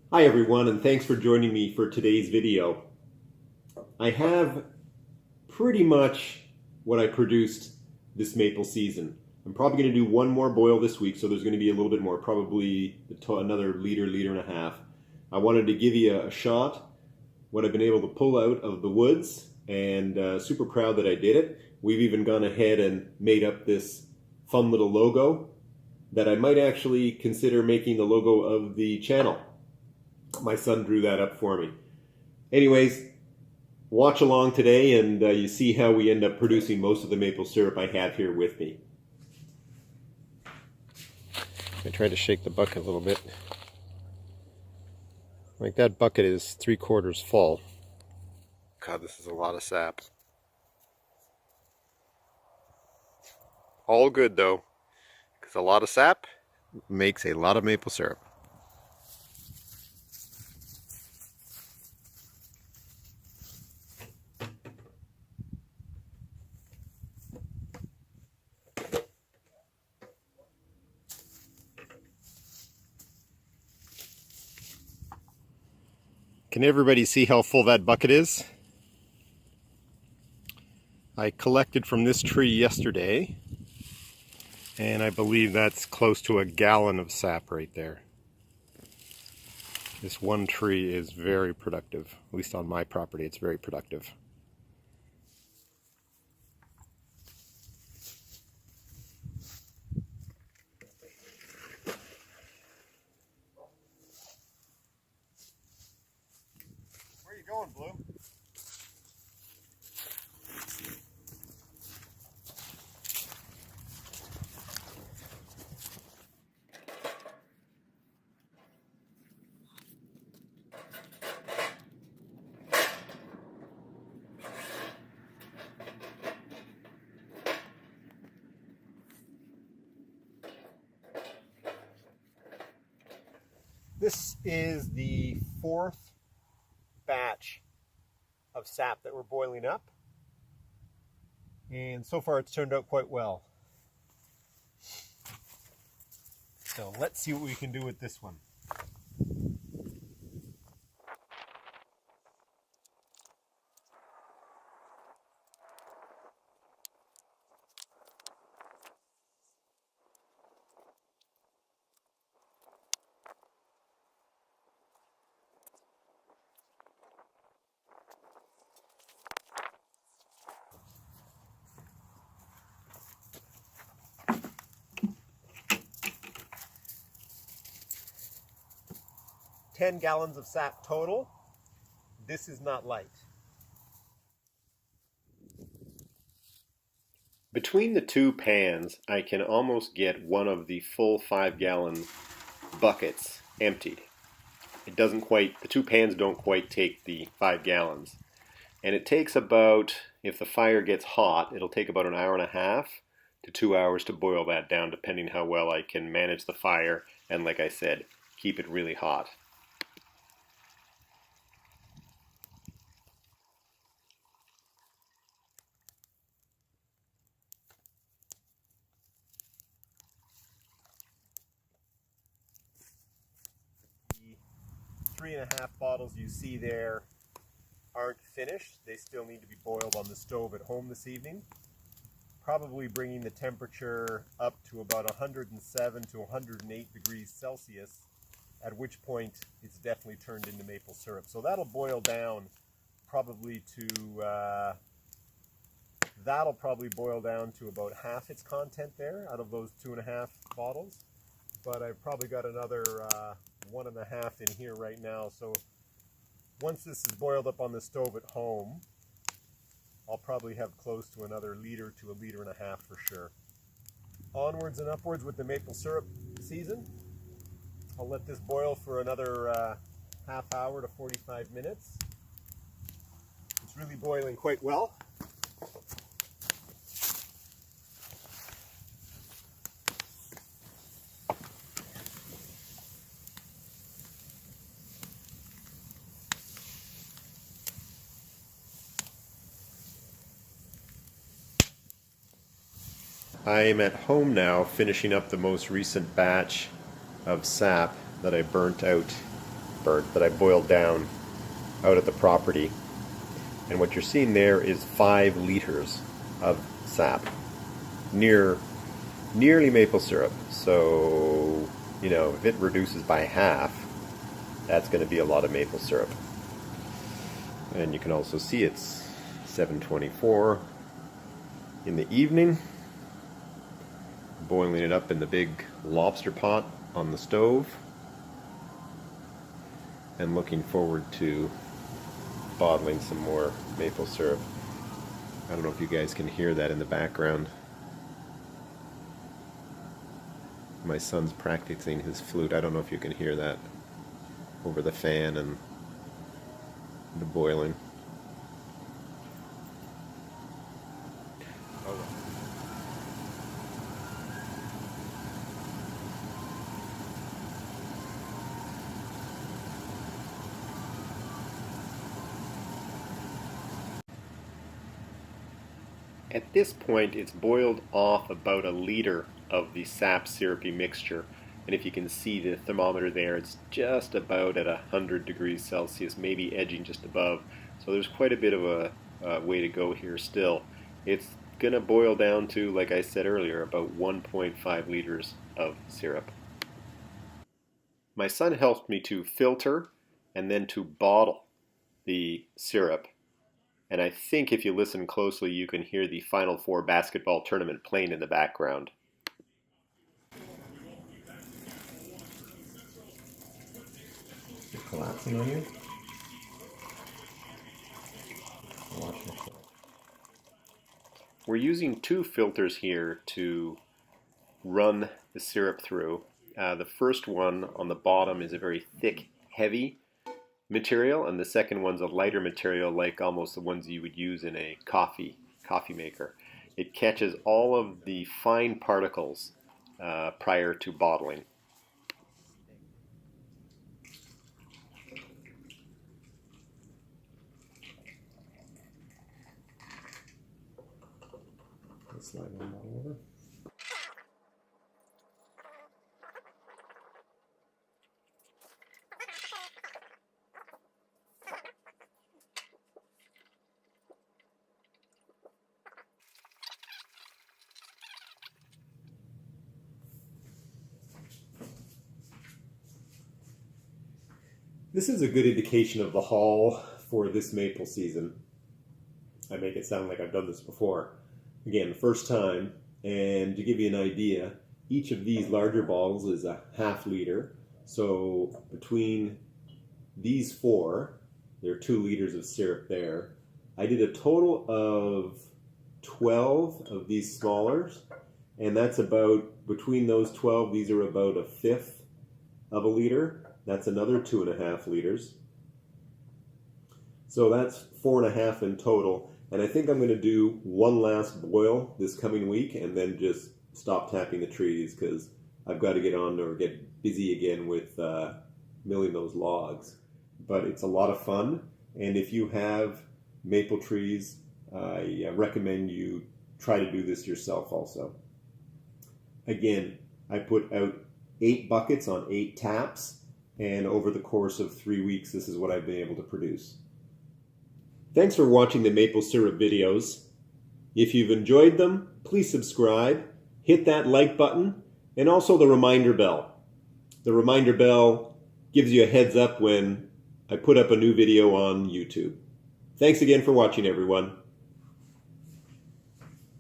Hi everyone, and thanks for joining me for today's video. I have pretty much what I produced this maple season. I'm probably going to do one more boil this week, so there's going to be a little bit more, probably another liter and a half. I wanted to give you a shot what I've been able to pull out of the woods, and super proud that I did it. We've even gone ahead and made up this fun little logo that I might actually consider making the logo of the channel. My son drew that up for me. Anyways, watch along today and you see how we end up producing most of the maple syrup I have here with me. I tried to shake the bucket a little bit. Like that bucket is 3/4 full. God, this is a lot of sap. All good though, because a lot of sap makes a lot of maple syrup. Can everybody see how full that bucket is? I collected from this tree yesterday, and I believe that's close to a gallon of sap right there. This one tree is very productive. At least on my property, it's very productive. Where are you going, Blue? This is the 4th batch of sap that we're boiling up, and so far it's turned out quite well. So let's see what we can do with this one. "10 gallons of sap total. This is not light." Between the two pans, I can almost get one of the full 5-gallon buckets emptied. It doesn't quite, the two pans don't quite take the 5 gallons. And it takes about, if the fire gets hot, it'll take about an hour and a half to 2 hours to boil that down, depending how well I can manage the fire and, like I said, keep it really hot. The 3.5 bottles you see there aren't finished. They still need to be boiled on the stove at home this evening. Probably bringing the temperature up to about 107 to 108 degrees Celsius, at which point it's definitely turned into maple syrup. So that'll boil down probably to about half its content there out of those 2.5 bottles. But I've probably got another 1.5 in here right now. So once this is boiled up on the stove at home, I'll probably have close to another liter to 1.5 liters for sure. Onwards and upwards with the maple syrup season. I'll let this boil for another half hour to 45 minutes. It's really boiling quite well. I am at home now finishing up the most recent batch of sap that I burnt out bird that I boiled down out at the property. And what you're seeing there is 5 liters of sap, nearly maple syrup. So, you know, if it reduces by half, that's going to be a lot of maple syrup. And you can also see it's 7:24 in the evening. Boiling it up in the big lobster pot on the stove. And looking forward to bottling some more maple syrup. I don't know if you guys can hear that in the background. My son's practicing his flute. I don't know if you can hear that over the fan and the boiling. At this point, it's boiled off about a liter of the sap syrupy mixture. And if you can see the thermometer there, it's just about at 100 degrees Celsius, maybe edging just above. So there's quite a bit of a way to go here still. It's going to boil down to, like I said earlier, about 1.5 liters of syrup. My son helped me to filter and then to bottle the syrup. And I think if you listen closely, you can hear the Final Four basketball tournament playing in the background. Collapsing on you? We're using 2 filters here to run the syrup through. The first one on the bottom is a very thick, heavy material, and the second one's a lighter material, like almost the ones you would use in a coffee maker. It catches all of the fine particles prior to bottling. Slide one bottle over. This is a good indication of the haul for this maple season. I make it sound like I've done this before. Again, first time, and to give you an idea, each of these larger bottles is a ½ liter. So between these 4, there are 2 liters of syrup there. I did a total of 12 of these smallers, and that's about, between those 12, these are about 1/5 of a liter. That's another 2.5 liters. So that's 4.5 in total. And I think I'm going to do one last boil this coming week and then just stop tapping the trees because I've got to get on or get busy again with milling those logs. But it's a lot of fun. And if you have maple trees, I recommend you try to do this yourself also. Again, I put out 8 buckets on 8 taps. And over the course of 3 weeks, this is what I've been able to produce. Thanks for watching the maple syrup videos. If you've enjoyed them, please subscribe, hit that like button, and also the reminder bell. The reminder bell gives you a heads up when I put up a new video on YouTube. Thanks again for watching, everyone.